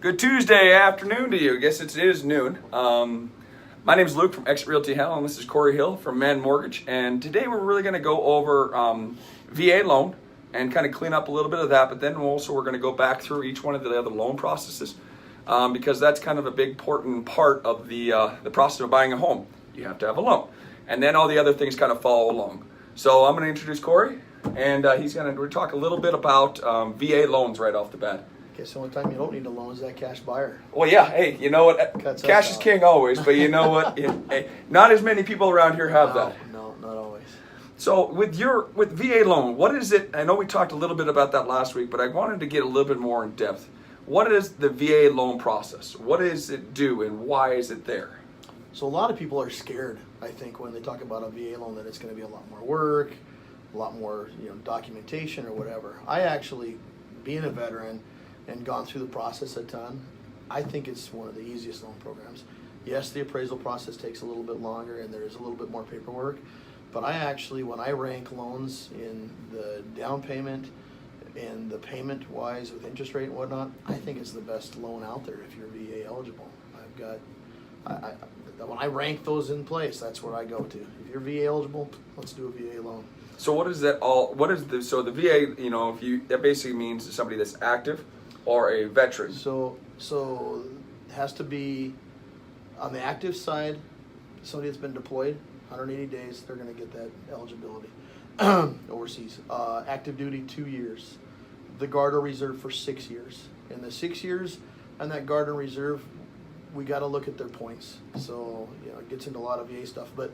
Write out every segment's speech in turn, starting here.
Good Tuesday afternoon to you. I guess it is noon. My name is Luke from Exit Realty Hell, and this is Corey Hill from Man Mortgage. And today we're really going to go over VA loan and kind of clean up a little bit of that. But then also we're going to go back through each one of the other loan processes because that's kind of a big important part of the process of buying a home. You have to have a loan, and then all the other things kind of follow along. So I'm going to introduce Corey, and he's going to talk a little bit about VA loans right off the bat. Okay, so the only time you don't need a loan is that cash buyer. Well, yeah, hey, you know what? Cash is king always, but you know what? Hey, not as many people around here have that. No, not always. So with VA loan, what is it? I know we talked a little bit about that last week, but I wanted to get a little bit more in depth. What is the VA loan process? What does it do, and why is it there? So a lot of people are scared, I think, when they talk about a VA loan, that it's going to be a lot more work, a lot more documentation or whatever. I actually, being a veteran and gone through the process a ton, I think it's one of the easiest loan programs. Yes, the appraisal process takes a little bit longer and there's a little bit more paperwork, but I actually, when I rank loans in the down payment and the payment wise with interest rate and whatnot, I think it's the best loan out there if you're VA eligible. When I rank those in place, that's where I go to. If you're VA eligible, let's do a VA loan. So what is that all? So the VA, that basically means somebody that's active or a veteran. So it has to be on the active side. Somebody that's been deployed 180 days, they're going to get that eligibility overseas. Active duty 2 years. The Guard or Reserve for 6 years. In the 6 years on that Guard and Reserve, we got to look at their points. So it gets into a lot of VA stuff, but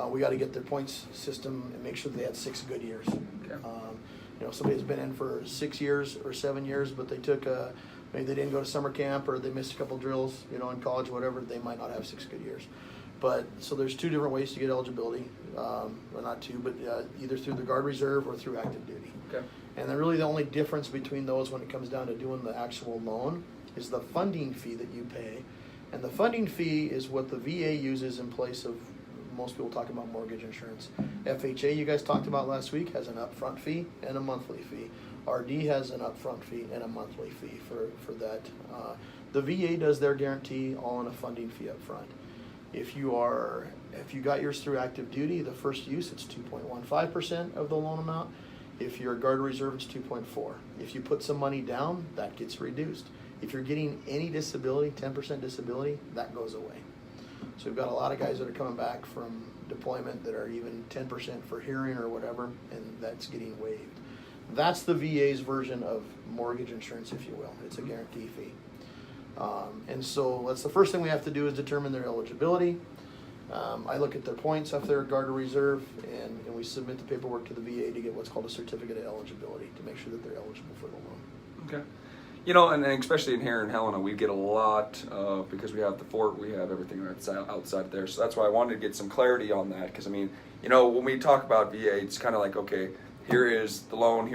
we got to get their points system and make sure they had 6 good years. Okay. Somebody's been in for 6 years or 7 years, but they took maybe they didn't go to summer camp or they missed a couple drills, in college, whatever. They might not have 6 good years. But so there's 2 different ways to get eligibility, or not 2, but either through the Guard Reserve or through active duty. Okay. And then really the only difference between those when it comes down to doing the actual loan is the funding fee that you pay. And the funding fee is what the VA uses in place of, most people talk about mortgage insurance. FHA, you guys talked about last week, has an upfront fee and a monthly fee. RD has an upfront fee and a monthly fee for that. The VA does their guarantee all on a funding fee up front. If you got yours through active duty, the first use, it's 2.15% of the loan amount. If you're a Guard Reserve, it's 2.4. If you put some money down, that gets reduced. If you're getting any disability, 10% disability, that goes away. So we've got a lot of guys that are coming back from deployment that are even 10% for hearing or whatever, and that's getting waived. That's the VA's version of mortgage insurance, if you will. It's a guarantee fee. And so that's the first thing we have to do is determine their eligibility. I look at their points if they're Guard or Reserve, and we submit the paperwork to the VA to get what's called a certificate of eligibility to make sure that they're eligible for the loan. Okay. And especially in here in Helena, we get a lot because we have the fort, we have everything outside there. So that's why I wanted to get some clarity on that. Because when we talk about VA, it's kind of like, okay, here is the loan,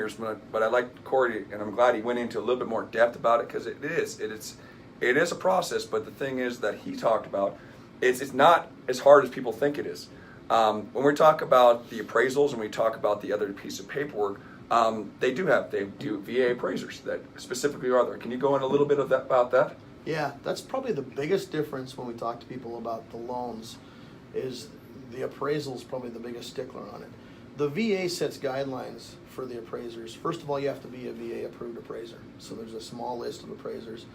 but I like Corey, and I'm glad he went into a little bit more depth about it because it is a process. But the thing is that he talked about, it's not as hard as people think it is. When we talk about the appraisals and we talk about the other piece of paperwork, they do VA appraisers that specifically are there. Can you go in a little bit about that? Yeah, that's probably the biggest difference when we talk to people about the loans is the appraisal is probably the biggest stickler on it. The VA sets guidelines for the appraisers. First of all, you have to be a VA approved appraiser. So there's a small list of appraisers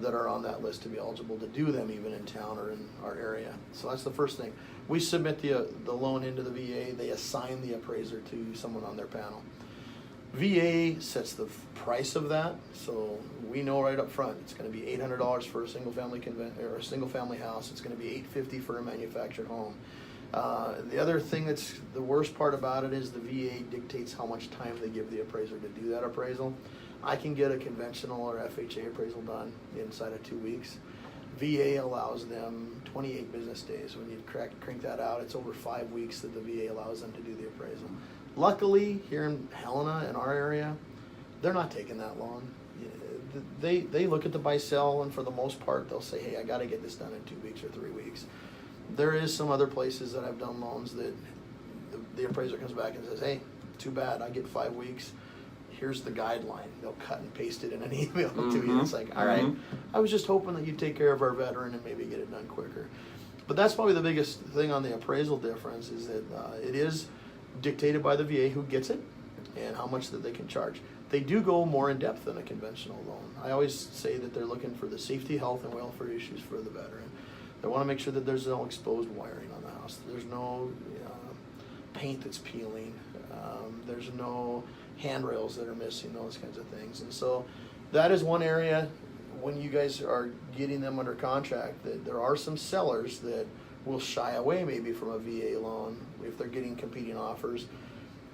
that are on that list to be eligible to do them even in town or in our area. So that's the first thing. We submit the loan into the VA. They assign the appraiser to someone on their panel. VA sets the price of that, so we know right up front it's going to be $800 for a single family house. It's going to be $850 for a manufactured home. The other thing that's the worst part about it is the VA dictates how much time they give the appraiser to do that appraisal. I can get a conventional or FHA appraisal done inside of 2 weeks. VA allows them 28 business days. When you crank that out, it's over 5 weeks that the VA allows them to do the appraisal. Luckily, here in Helena, in our area, they're not taking that long. They look at the buy-sell, and for the most part, they'll say, hey, I got to get this done in 2 weeks or 3 weeks. There is some other places that I've done loans that the appraiser comes back and says, hey, too bad, I get 5 weeks. here's the guideline. They'll cut and paste it in an email to you. Mhm. It's like, all right, Mhm. I was just hoping that you'd take care of our veteran and maybe get it done quicker. But that's probably the biggest thing on the appraisal difference is that it is dictated by the VA who gets it and how much that they can charge. They do go more in depth than a conventional loan. I always say that they're looking for the safety, health, and welfare issues for the veteran. They want to make sure that there's no exposed wiring on the house. There's no paint that's peeling. There's no handrails that are missing, those kinds of things. And so that is one area when you guys are getting them under contract that there are some sellers that will shy away maybe from a VA loan if they're getting competing offers.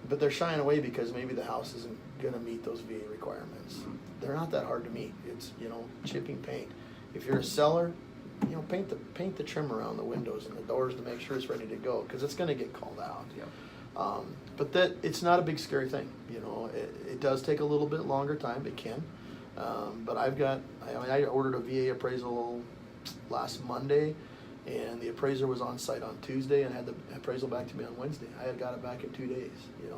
But they're shying away because maybe the house isn't going to meet those VA requirements. They're not that hard to meet. It's, chipping paint. If you're a seller, paint the trim around the windows and the doors to make sure it's ready to go, because it's going to get called out. Yep. But that it's not a big scary thing. It does take a little bit longer time. It can. But I ordered a VA appraisal last Monday, and the appraiser was on site on Tuesday and had the appraisal back to me on Wednesday. I had got it back in 2 days,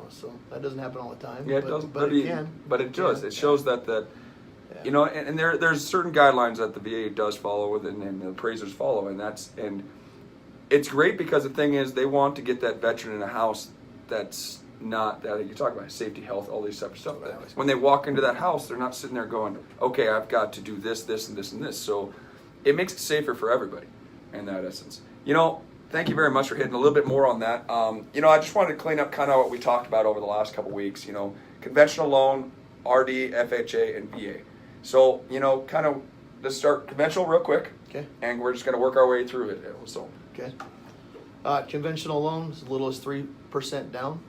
so that doesn't happen all the time. Yeah, it doesn't, but it can. But it does. Yeah. It shows that and there's certain guidelines that the VA does follow with, and the appraisers follow, and it's great because the thing is they want to get that veteran in a house that's not that you talk about safety, health, all these separate stuff. When they walk into that house, they're not sitting there going, "Okay, I've got to do this, this, and this, and this." So it makes it safer for everybody in that essence. Thank you very much for hitting a little bit more on that. I just wanted to clean up kind of what we talked about over the last couple of weeks. Conventional loan, RD, FHA, and VA. So, kind of let's start conventional real quick. Okay. And we're just going to work our way through it. So. Okay. Conventional loans, as little as 3% down.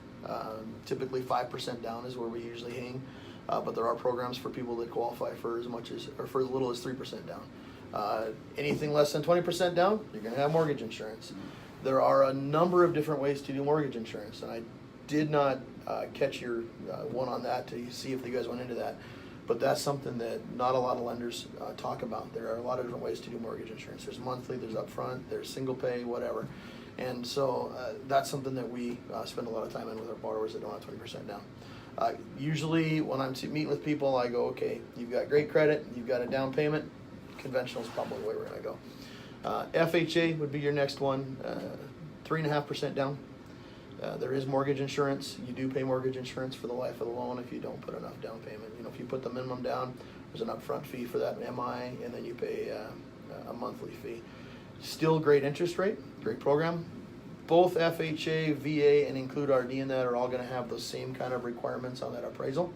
Typically 5% down is where we usually hang. But there are programs for people that qualify for as little as 3% down. Anything less than 20% down, you're going to have mortgage insurance. There are a number of different ways to do mortgage insurance, and I did not catch your one on that to see if you guys went into that. But that's something that not a lot of lenders talk about. There are a lot of different ways to do mortgage insurance. There's monthly, there's upfront, there's single pay, whatever. And so that's something that we spend a lot of time in with our borrowers that don't have 20% down. Usually when I'm meeting with people, I go, okay, you've got great credit, you've got a down payment, conventional is probably the way we're going to go. FHA would be your next one, 3.5% down. There is mortgage insurance. You do pay mortgage insurance for the life of the loan if you don't put enough down payment. If you put the minimum down, there's an upfront fee for that MI, and then you pay a monthly fee. Still great interest rate, great program. Both FHA, VA, and include RD in that are all going to have those same kind of requirements on that appraisal.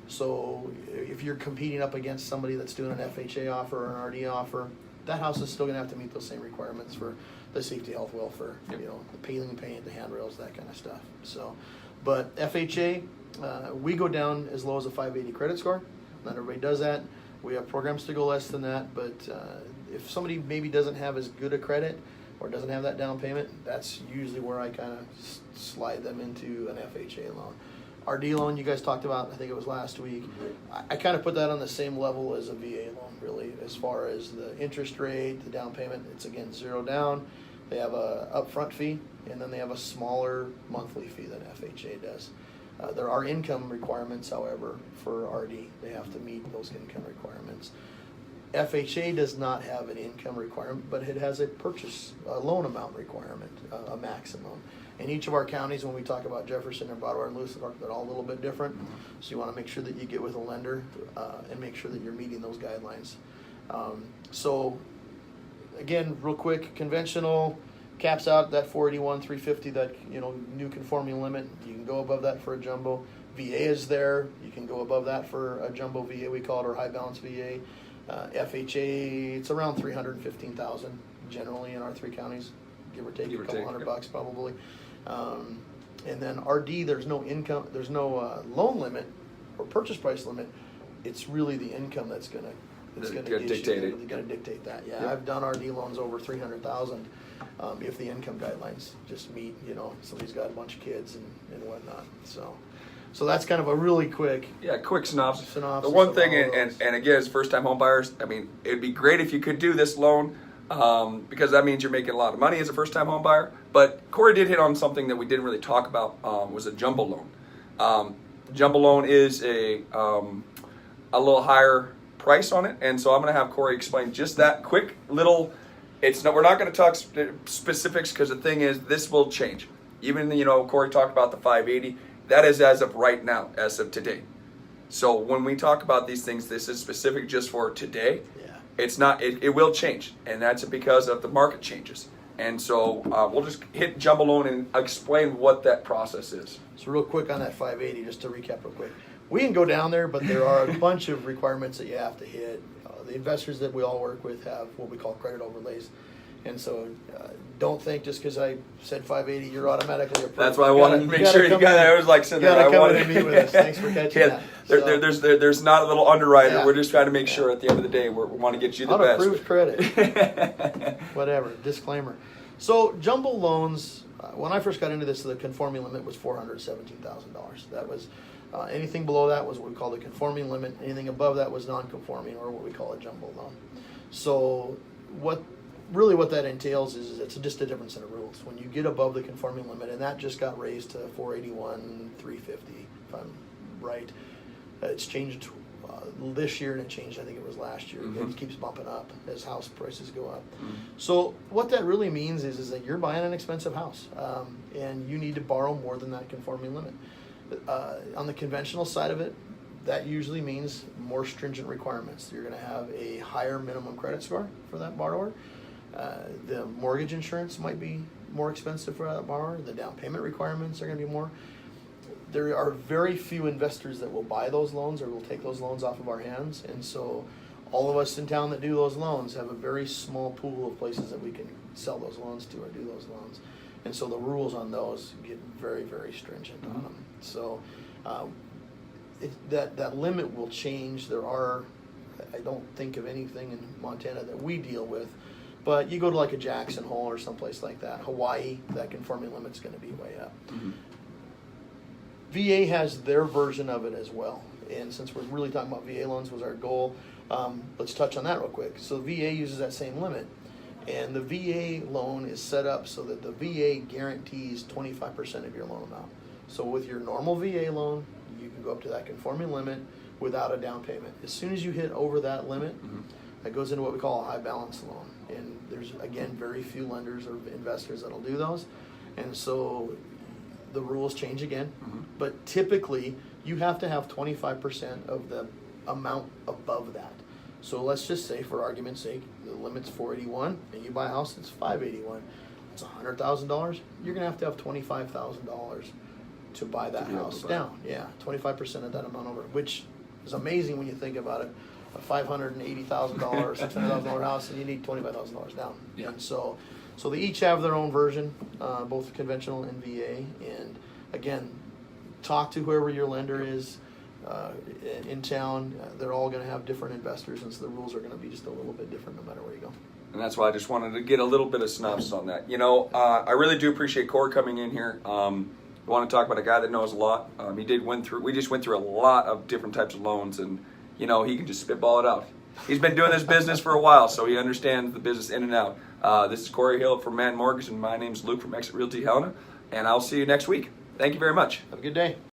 So if you're competing up against somebody that's doing an FHA offer or an RD offer, that house is still going to have to meet those same requirements for the safety, health, welfare, Yep. the peeling paint, the handrails, that kind of stuff. So, but FHA, we go down as low as a 580 credit score. Not everybody does that. We have programs to go less than that, but if somebody maybe doesn't have as good a credit or doesn't have that down payment, that's usually where I kind of slide them into an FHA loan. RD loan you guys talked about, I think it was last week. I kind of put that on the same level as a VA loan, really, as far as the interest rate, the down payment. It's, again, 0 down. They have a upfront fee, and then they have a smaller monthly fee than FHA does. There are income requirements, however, for RD. They have to meet those income requirements. FHA does not have an income requirement, but it has a loan amount requirement, a maximum. In each of our counties, when we talk about Jefferson and Broward and Lewis, they're all a little bit different. So you want to make sure that you get with a lender and make sure that you're meeting those guidelines. So again, real quick, conventional caps out that 481, 350, that new conforming limit. You can go above that for a jumbo. VA is there. You can go above that for a jumbo VA, we call it, or high balance VA. FHA, it's around $315,000 generally in our 3 counties, give or take a couple $100 probably. And then RD, there's no income, there's no loan limit or purchase price limit. It's really the income that's going to dictate that. Yeah, yep. I've done RD loans over $300,000 if the income guidelines just meet. Somebody's got a bunch of kids and whatnot. So that's kind of a really quick synopsis. The one thing, and again, as first-time home buyers, I mean, it'd be great if you could do this loan because that means you're making a lot of money as a first-time home buyer. But Corey did hit on something that we didn't really talk about, was a jumbo loan. The jumbo loan is a little higher price on it, and so I'm going to have Corey explain just that quick little. We're not going to talk specifics because the thing is, this will change. Even Corey talked about the 580. That is as of right now, as of today. So when we talk about these things, this is specific just for today. Yeah. It's not. It will change, and that's because of the market changes. And so we'll just hit jumbo loan and explain what that process is. So real quick on that 580, just to recap real quick. We can go down there, but there are a bunch of requirements that you have to hit. The investors that we all work with have what we call credit overlays. And so don't think just because I said 580, you're automatically approved. That's why I wanted to make sure you got that. I was like sitting there. I wanted to meet with us. Thanks for catching that. There's not a little underwriter. Yeah. We're just trying to make sure at the end of the day we want to get you the best. Unapproved credit. Whatever. Disclaimer. So jumbo loans, when I first got into this, the conforming limit was $417,000. That was anything below that was what we call the conforming limit. Anything above that was non-conforming, or what we call a jumbo loan. So what that entails is it's just a different set of rules. When you get above the conforming limit, and that just got raised to 481, 350, if I'm right. It's changed this year, and it changed, I think it was last year. Mm-hmm. It keeps bumping up as house prices go up. Mm-hmm. So what that really means is that you're buying an expensive house, and you need to borrow more than that conforming limit. On the conventional side of it, that usually means more stringent requirements. You're going to have a higher minimum credit score for that borrower. The mortgage insurance might be more expensive for that borrower. The down payment requirements are going to be more. There are very few investors that will buy those loans or will take those loans off of our hands. And so all of us in town that do those loans have a very small pool of places that we can sell those loans to or do those loans. And so the rules on those get very, very stringent on them. So that limit will change. I don't think of anything in Montana that we deal with, but you go to like a Jackson Hole or someplace like that, Hawaii, that conforming limit's going to be way up. Mm-hmm. VA has their version of it as well. And since we're really talking about VA loans was our goal, let's touch on that real quick. So VA uses that same limit. And the VA loan is set up so that the VA guarantees 25% of your loan amount. So with your normal VA loan, you can go up to that conforming limit without a down payment. As soon as you hit over that limit, that goes into what we call a high balance loan. And there's, again, very few lenders or investors that'll do those. And so the rules change again. But typically, you have to have 25% of the amount above that. So let's just say, for argument's sake, the limit's 481, and you buy a house that's 581. It's $100,000. You're gonna have $25,000 to buy that house down. Yeah, 25% of that amount over, which is amazing when you think about it. A $580,000 or $600,000 house, and you need $25,000 down. Yeah. And so they each have their own version, both conventional and VA. And again, talk to whoever your lender is. In town, they're all going to have different investors, and so the rules are going to be just a little bit different no matter where you go. And that's why I just wanted to get a little bit of synopsis on that. I really do appreciate Corey coming in here. I want to talk about a guy that knows a lot. We just went through a lot of different types of loans, and he can just spitball it out. He's been doing this business for a while, so he understands the business in and out. This is Corey Hill from Man Mortgage, and my name's Luke from Exit Realty Helena, and I'll see you next week. Thank you very much. Have a good day.